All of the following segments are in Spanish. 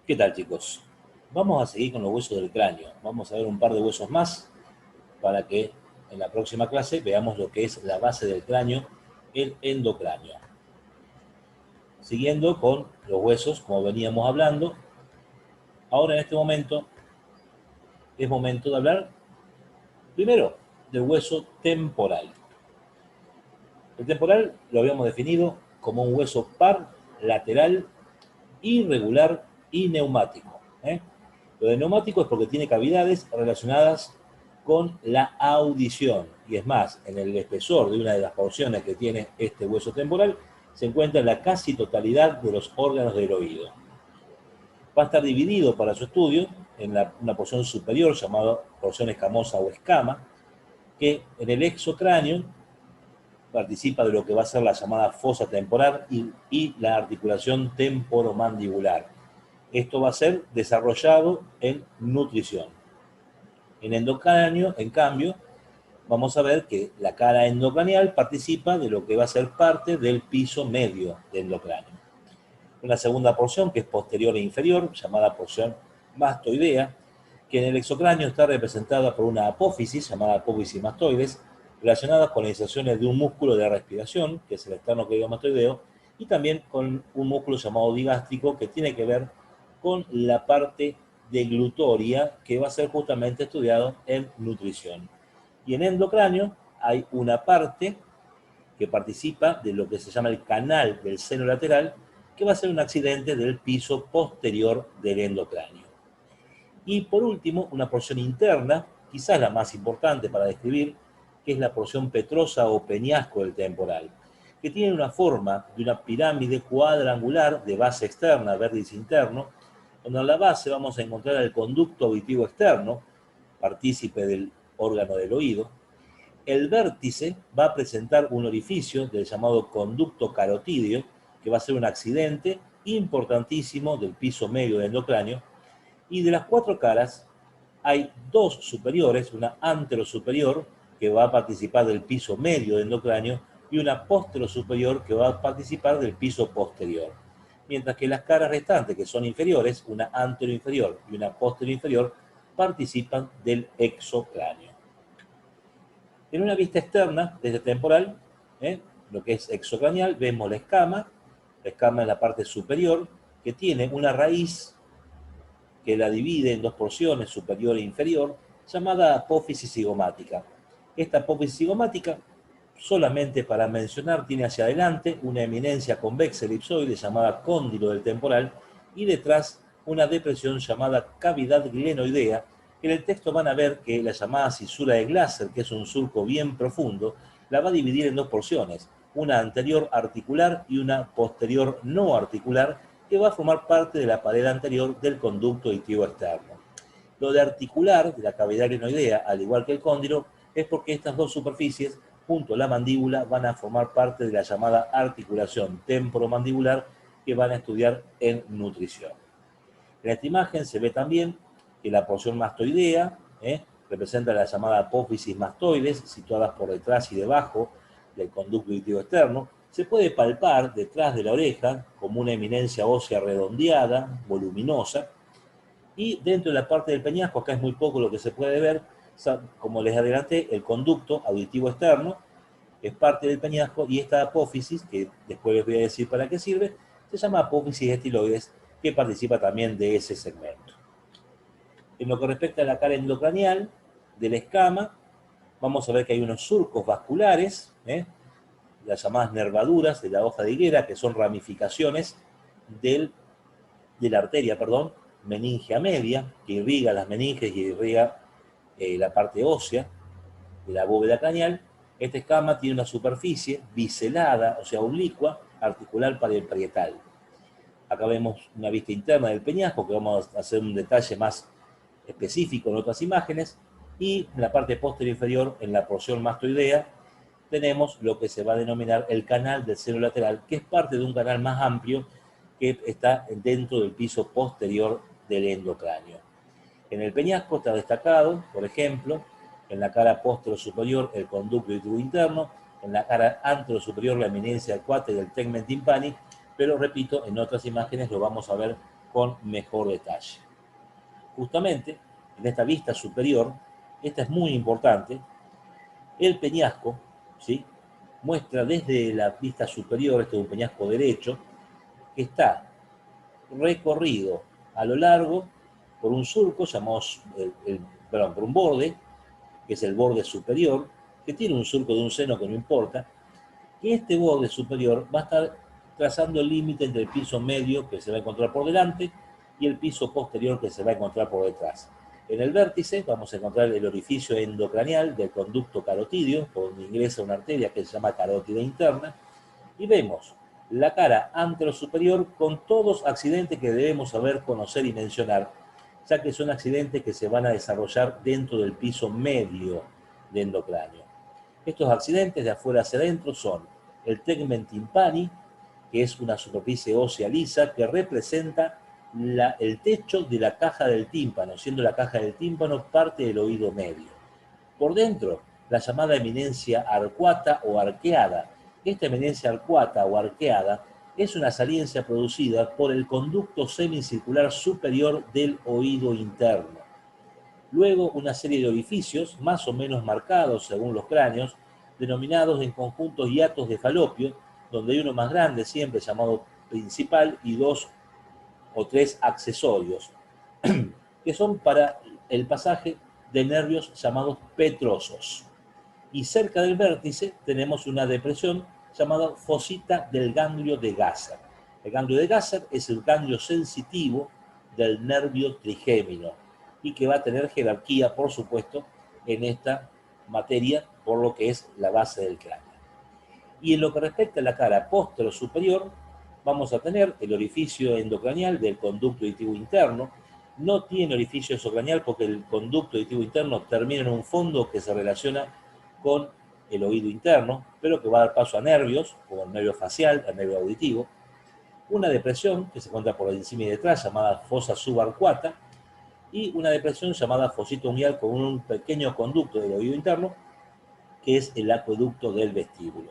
¿Qué tal, chicos? Vamos a seguir con los huesos del cráneo. Vamos a ver un par de huesos más para que en la próxima clase veamos lo que es la base del cráneo, el endocráneo. Siguiendo con los huesos, como veníamos hablando, ahora en este momento es momento de hablar primero del hueso temporal. El temporal lo habíamos definido como un hueso par, lateral, irregular y neumático. Lo de neumático es porque tiene cavidades relacionadas con la audición. Y es más, en el espesor de una de las porciones que tiene este hueso temporal se encuentra la casi totalidad de los órganos del oído. Va a estar dividido para su estudio en una porción superior llamada porción escamosa o escama, que en el exocráneo participa de lo que va a ser la llamada fosa temporal y la articulación temporomandibular. Esto va a ser desarrollado en nutrición. En endocráneo, en cambio, vamos a ver que la cara endocranial participa de lo que va a ser parte del piso medio del endocráneo. Una segunda porción, que es posterior e inferior, llamada porción mastoidea, que en el exocráneo está representada por una apófisis, llamada apófisis mastoides, relacionada con las inserciones de un músculo de respiración, que es el esternocleidomastoideo, y también con un músculo llamado digástrico, que tiene que ver con la parte deglutoria, que va a ser justamente estudiado en nutrición. Y en endocráneo hay una parte que participa de lo que se llama el canal del seno lateral, que va a ser un accidente del piso posterior del endocráneo. Y por último, una porción interna, quizás la más importante para describir, que es la porción petrosa o peñasco del temporal, que tiene una forma de una pirámide cuadrangular de base externa, vértice interno, donde en la base vamos a encontrar el conducto auditivo externo, partícipe del órgano del oído. El vértice va a presentar un orificio del llamado conducto carotídeo, que va a ser un accidente importantísimo del piso medio del endocráneo, y de las cuatro caras hay dos superiores, una anterosuperior que va a participar del piso medio del endocráneo y una posterosuperior que va a participar del piso posterior. Mientras que las caras restantes, que son inferiores, una anteroinferior y una posterior, participan del exocráneo. En una vista externa, desde temporal, lo que es exocranial, vemos la escama es la parte superior, que tiene una raíz que la divide en dos porciones, superior e inferior, llamada apófisis cigomática. Esta apófisis cigomática, solamente para mencionar, tiene hacia adelante una eminencia convexa elipsoide llamada cóndilo del temporal y detrás una depresión llamada cavidad glenoidea, que en el texto van a ver que la llamada cisura de Glaser, que es un surco bien profundo, la va a dividir en dos porciones, una anterior articular y una posterior no articular, que va a formar parte de la pared anterior del conducto auditivo externo. Lo de articular, de la cavidad glenoidea, al igual que el cóndilo, es porque estas dos superficies, junto a la mandíbula, van a formar parte de la llamada articulación temporomandibular que van a estudiar en nutrición. En esta imagen se ve también que la porción mastoidea representa la llamada apófisis mastoides, situadas por detrás y debajo del conducto auditivo externo. Se puede palpar detrás de la oreja como una eminencia ósea redondeada, voluminosa, y dentro de la parte del peñasco, acá es muy poco lo que se puede ver, como les adelanté, el conducto auditivo externo es parte del peñasco, y esta apófisis, que después les voy a decir para qué sirve, se llama apófisis estiloides, que participa también de ese segmento. En lo que respecta a la cara endocranial de la escama, vamos a ver que hay unos surcos vasculares, las llamadas nervaduras de la hoja de higuera, que son ramificaciones de la arteria, meningia media, que irriga las meninges y irriga la parte ósea de la bóveda craneal. Esta escama tiene una superficie biselada, o sea, oblicua, articular parietal. Acá vemos una vista interna del peñasco, que vamos a hacer un detalle más específico en otras imágenes, y en la parte posterior inferior, en la porción mastoidea, tenemos lo que se va a denominar el canal del seno lateral, que es parte de un canal más amplio que está dentro del piso posterior del endocráneo. En el peñasco está destacado, por ejemplo, en la cara posterior superior el conducto auditivo interno, en la cara anterior superior la eminencia del cuáter del tegmen timpani, pero repito, en otras imágenes lo vamos a ver con mejor detalle. Justamente, en esta vista superior, esta es muy importante, el peñasco, ¿sí?, muestra desde la vista superior, este es un peñasco derecho, que está recorrido a lo largo por un surco, llamamos, por un borde, que es el borde superior, que tiene un surco de un seno que no importa, que este borde superior va a estar trazando el límite entre el piso medio que se va a encontrar por delante y el piso posterior que se va a encontrar por detrás. En el vértice vamos a encontrar el orificio endocraneal del conducto carotídeo, donde ingresa una arteria que se llama carótida interna, y vemos la cara anterosuperior con todos accidentes que debemos saber, conocer y mencionar, ya que son accidentes que se van a desarrollar dentro del piso medio de endocráneo. Estos accidentes de afuera hacia adentro son el tegmen timpani, que es una superficie ósea lisa que representa el techo de la caja del tímpano, siendo la caja del tímpano parte del oído medio. Por dentro, la llamada eminencia arcuata o arqueada. Esta eminencia arcuata o arqueada es una saliencia producida por el conducto semicircular superior del oído interno. Luego, una serie de orificios, más o menos marcados según los cráneos, denominados en conjuntos hiatos de falopio, donde hay uno más grande siempre llamado principal y 2 o 3 accesorios, que son para el pasaje de nervios llamados petrosos. Y cerca del vértice tenemos una depresión llamada fosita del ganglio de Gasser. El ganglio de Gasser es el ganglio sensitivo del nervio trigémino y que va a tener jerarquía, por supuesto, en esta materia, por lo que es la base del cráneo. Y en lo que respecta a la cara póstero superior, vamos a tener el orificio endocraneal del conducto auditivo interno. No tiene orificio exocraneal porque el conducto auditivo interno termina en un fondo que se relaciona con el oído interno, pero que va a dar paso a nervios, como el nervio facial, el nervio auditivo. Una depresión que se encuentra por encima y detrás, llamada fosa subarcuata, y una depresión llamada fosita unguial con un pequeño conducto del oído interno, que es el acueducto del vestíbulo.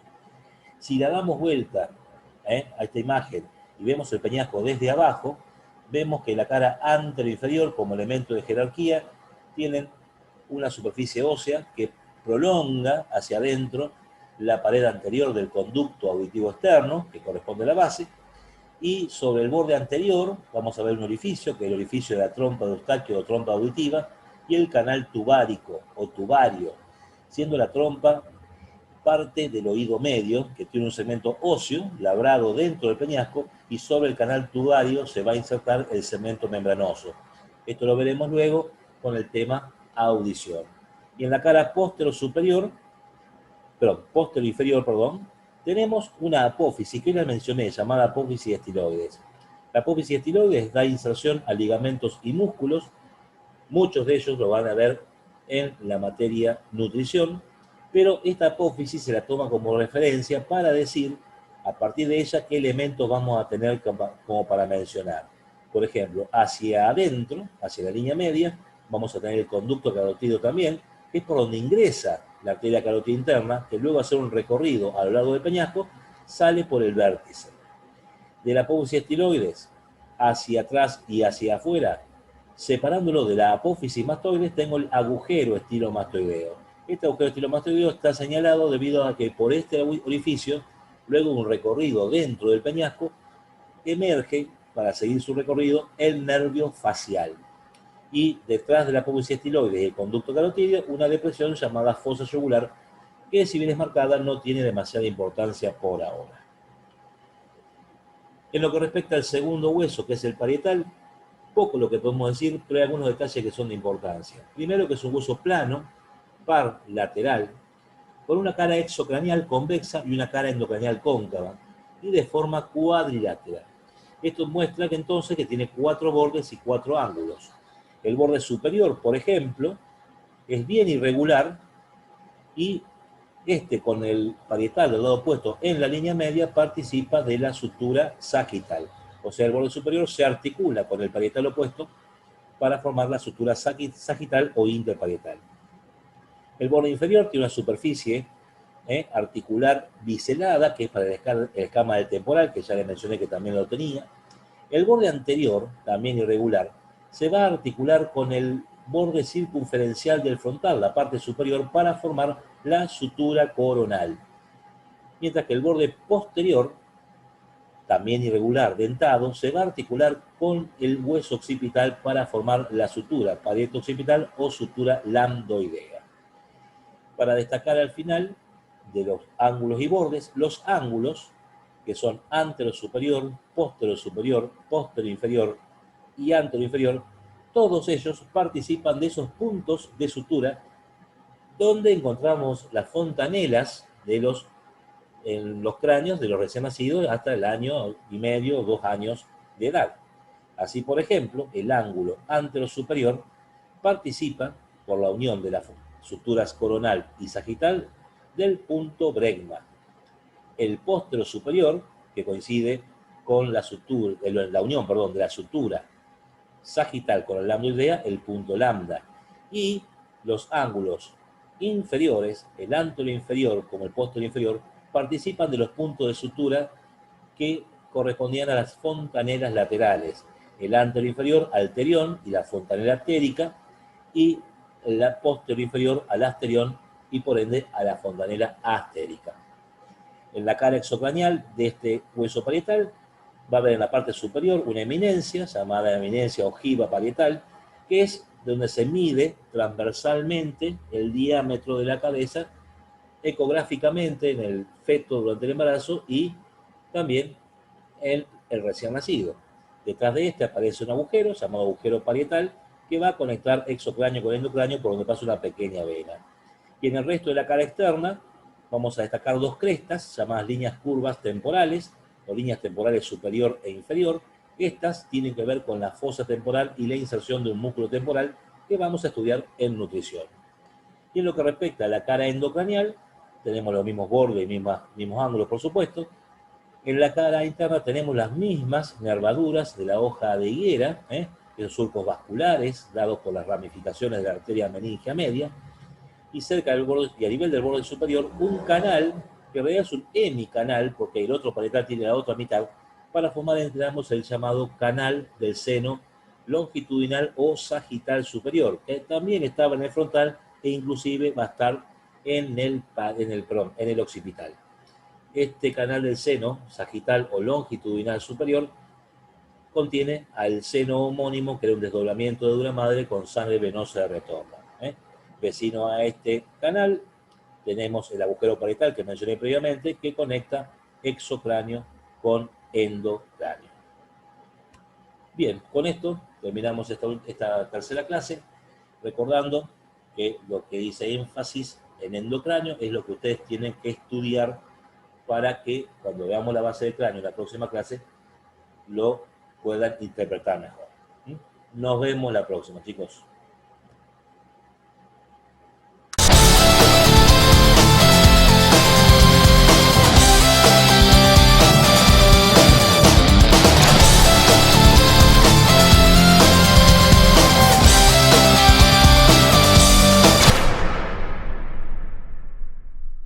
Si le damos vuelta a esta imagen y vemos el peñasco desde abajo, vemos que la cara anteroinferior como elemento de jerarquía tienen una superficie ósea que prolonga hacia adentro la pared anterior del conducto auditivo externo, que corresponde a la base, y sobre el borde anterior vamos a ver un orificio, que es el orificio de la trompa de Eustaquio o trompa auditiva, y el canal tubárico o tubario, siendo la trompa parte del oído medio, que tiene un segmento óseo labrado dentro del peñasco, y sobre el canal tubario se va a insertar el segmento membranoso. Esto lo veremos luego con el tema audición. Y en la cara póstero inferior, tenemos una apófisis, que hoy la mencioné, llamada apófisis estiloides. La apófisis estiloides da inserción a ligamentos y músculos. Muchos de ellos lo van a ver en la materia nutrición, pero esta apófisis se la toma como referencia para decir, a partir de ella, qué elementos vamos a tener como para mencionar. Por ejemplo, hacia adentro, hacia la línea media, vamos a tener el conducto carotídeo también, que es por donde ingresa la arteria carótida interna, que luego de hacer un recorrido a lo largo del peñasco, sale por el vértice. De la apófisis estiloides hacia atrás y hacia afuera, separándolo de la apófisis mastoides, tengo el agujero estilomastoideo. Este agujero estilomastoideo está señalado debido a que por este orificio, luego de un recorrido dentro del peñasco, emerge, para seguir su recorrido, el nervio facial. Y detrás de la apófisis estiloides y el conducto carotídeo, una depresión llamada fosa yugular, que si bien es marcada, no tiene demasiada importancia por ahora. En lo que respecta al segundo hueso, que es el parietal, poco lo que podemos decir, pero hay algunos detalles que son de importancia. Primero, que es un hueso plano, par lateral, con una cara exocraneal convexa y una cara endocraneal cóncava, y de forma cuadrilátera. Esto muestra que entonces que tiene 4 bordes y 4 ángulos. El borde superior, por ejemplo, es bien irregular y con el parietal del lado opuesto en la línea media participa de la sutura sagital. O sea, el borde superior se articula con el parietal opuesto para formar la sutura sagital o interparietal. El borde inferior tiene una superficie articular biselada, que es para el escama del temporal, que ya le mencioné que también lo tenía. El borde anterior, también irregular, se va a articular con el borde circunferencial del frontal, la parte superior, para formar la sutura coronal. Mientras que el borde posterior, también irregular, dentado, se va a articular con el hueso occipital para formar la sutura parieto-occipital o sutura lambdoidea. Para destacar al final de los ángulos y bordes, los ángulos, que son antero-superior, posterior-superior, posterior-inferior y antero-inferior, todos ellos participan de esos puntos de sutura donde encontramos las fontanelas en los cráneos de los recién nacidos hasta el año y medio o 2 años de edad. Así, por ejemplo, el ángulo antero-superior participa por la unión de las suturas coronal y sagital del punto bregma. El posterior-superior, que coincide con la unión de la sutura sagital con la lambdoidea, el punto lambda. Y los ángulos inferiores, el anterior inferior como el posterior inferior, participan de los puntos de sutura que correspondían a las fontanelas laterales. El anterior inferior al terión y la fontanela ptérica, y el posterior inferior al asterión y por ende a la fontanela astérica. En la cara exocranial de este hueso parietal va a haber en la parte superior una eminencia, llamada eminencia ojiva parietal, que es donde se mide transversalmente el diámetro de la cabeza ecográficamente en el feto durante el embarazo y también en el recién nacido. Detrás de este aparece un agujero llamado agujero parietal que va a conectar exocráneo con endocráneo por donde pasa una pequeña vena. Y en el resto de la cara externa vamos a destacar dos crestas llamadas líneas curvas temporales o líneas temporales superior e inferior. Estas tienen que ver con la fosa temporal y la inserción de un músculo temporal que vamos a estudiar en nutrición. Y en lo que respecta a la cara endocranial, tenemos los mismos bordes y mismos ángulos, por supuesto. En la cara interna tenemos las mismas nervaduras de la hoja de higuera, esos surcos vasculares dados por las ramificaciones de la arteria meningia media, y cerca del borde y a nivel del borde superior un canal que en realidad es un hemicanal, porque el otro parietal tiene la otra mitad, para formar entre ambos el llamado canal del seno longitudinal o sagital superior, que también estaba en el frontal e inclusive va a estar en el occipital. Este canal del seno sagital o longitudinal superior contiene al seno homónimo, que era un desdoblamiento de dura madre con sangre venosa de retorno. Vecino a este canal tenemos el agujero parietal que mencioné previamente, que conecta exocráneo con endocráneo. Bien, con esto terminamos esta tercera clase, recordando que lo que dice énfasis en endocráneo es lo que ustedes tienen que estudiar para que cuando veamos la base del cráneo en la próxima clase lo puedan interpretar mejor. Nos vemos la próxima, chicos.